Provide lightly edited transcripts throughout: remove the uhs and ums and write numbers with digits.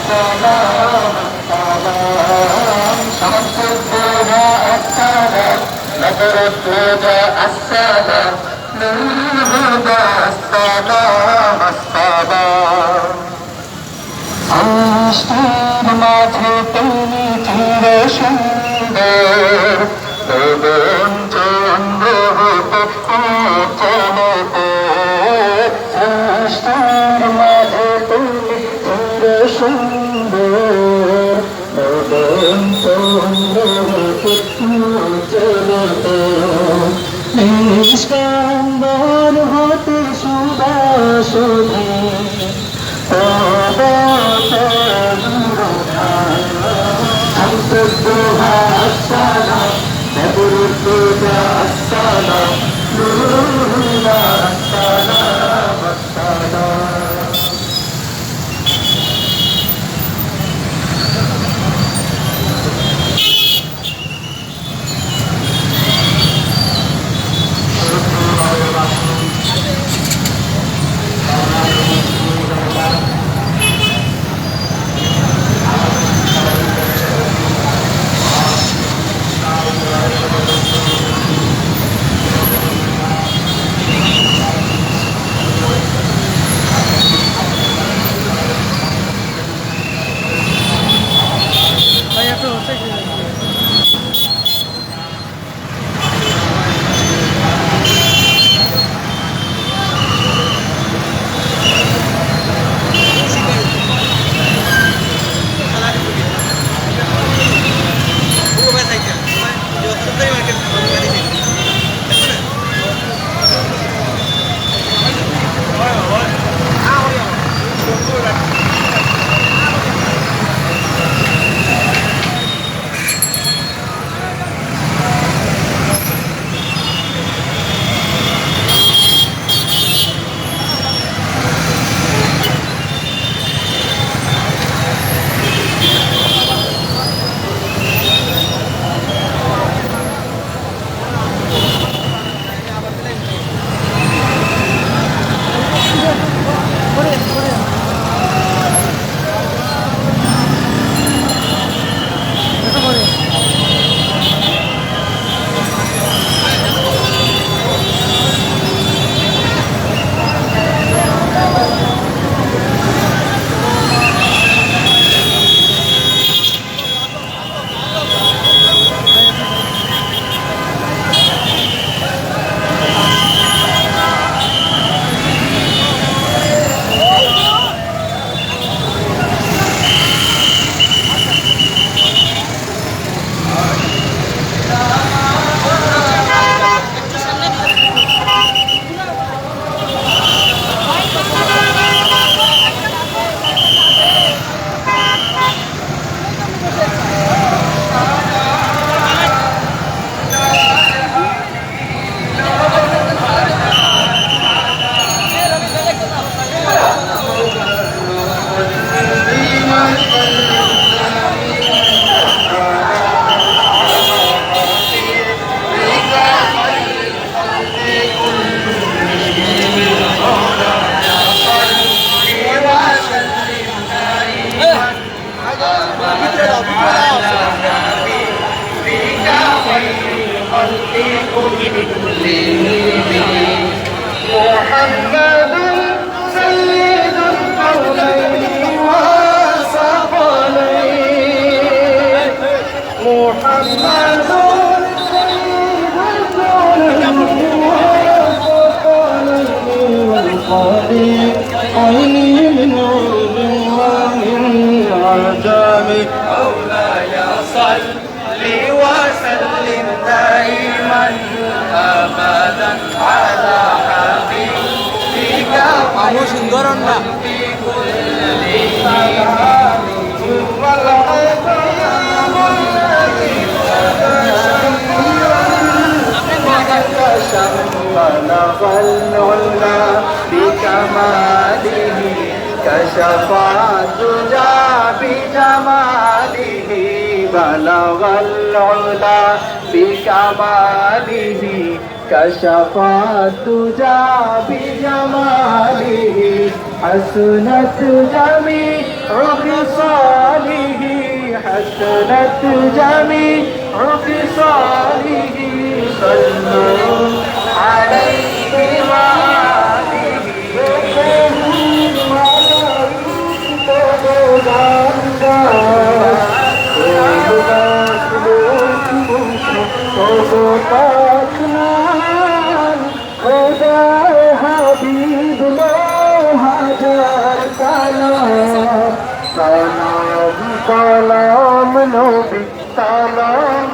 السلام السلام شمس الضحى السلام بدر الهدى السلام نور الهدى السلام السلام সৃষ্টির মাঝে তুমি চিরে সুন্দর ভুবন চন্দ্র হতে চলতে সৃষ্টির মাঝে তুমি চিরে সুন্দর ভুবন চন্দ্র হতে চলতে নিষ্কাম্বর হতে সুবাসনে شمس الضحى السلام بدر الهدى السلام نور الهدى السلام السلام محمد سيد الكونين والثقلين محمد سيد الكونين والثقلين من عود ومن عجم مولاي صل وسلم دائما ابدا على حبيبك في كل بلغ العلا بكماله كشف الدجى بجماله بلغ العلا بكماله كشف الدجى بجماله حسنت جميع خصاله حسنت جميع خصاله صلوا عليه وآله حبيب الله هجر سلام سلام نبي سلام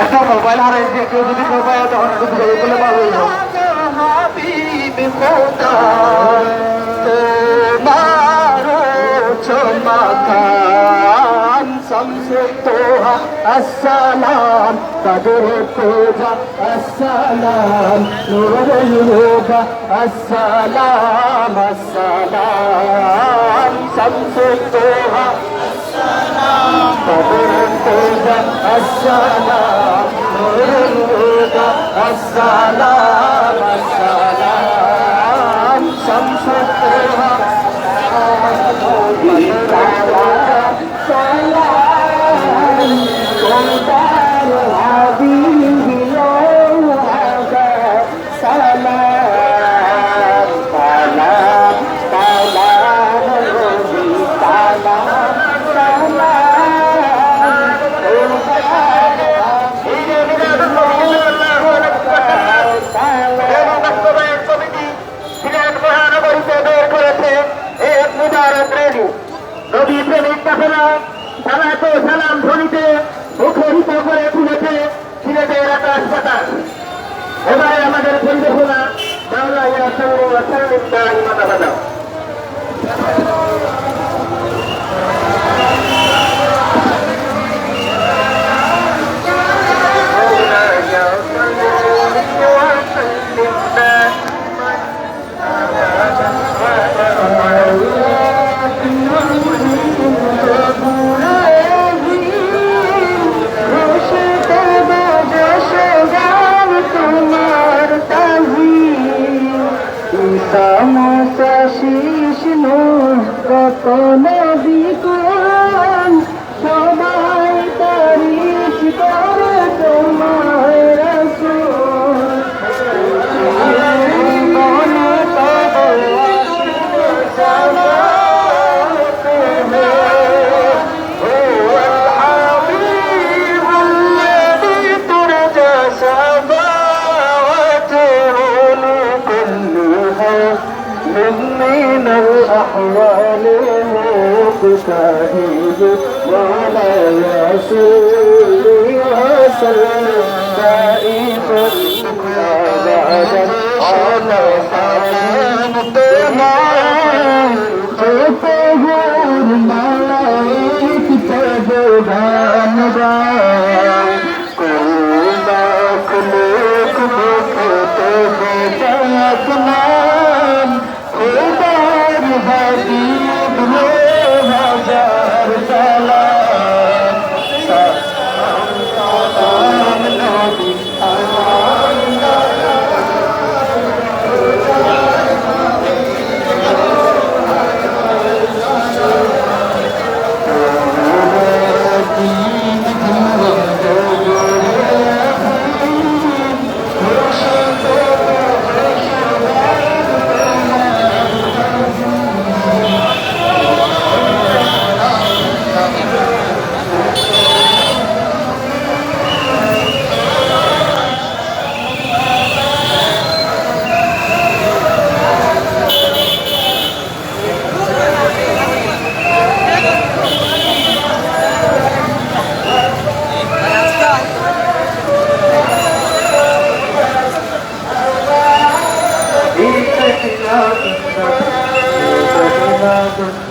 একটা মোবাইল হারাইছে কেউ যদি মোবাইল তখন একটু বলে পাবো হাবিব খোদা তোমারো চমকান শামসে তোহা আসসালাম কদর তোজা আসসালাম নূর হুদা আসসালাম আসসালাম শামসে তোহা قدر الهدى السلام نور الهدى السلام السلام شمس الهدى سلام سلطان الحبيب يوم سلام سلام سلام النبي سلام নবী প্রেমিক কাফেলা সালাতো সালাম ধ্বনিতে মুখরিত করে তুলেছে সিলেটের আকাশ বাতাস। এবারে আমাদের পরিবেশনা বাংলা মাতা সবাই তারিফ করে তোমার রাসূল মনে তবে من الأحوال مجتهد وعلى رسول وسلم دائما أبدا على حبيبنا تطهر الملائكة تبهنا كل مخلوق مكتب جاتنا حبيب له هزار سلام سلام سلام نبي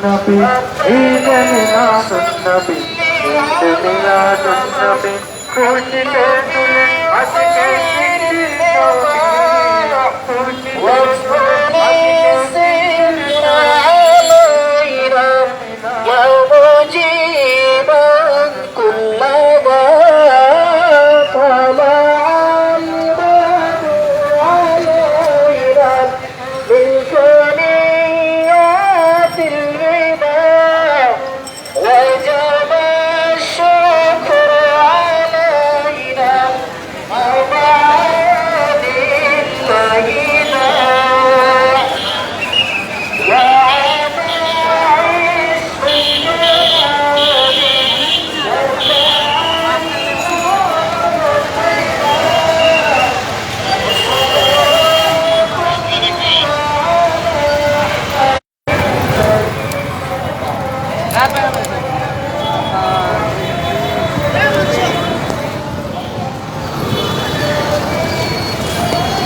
Nabi,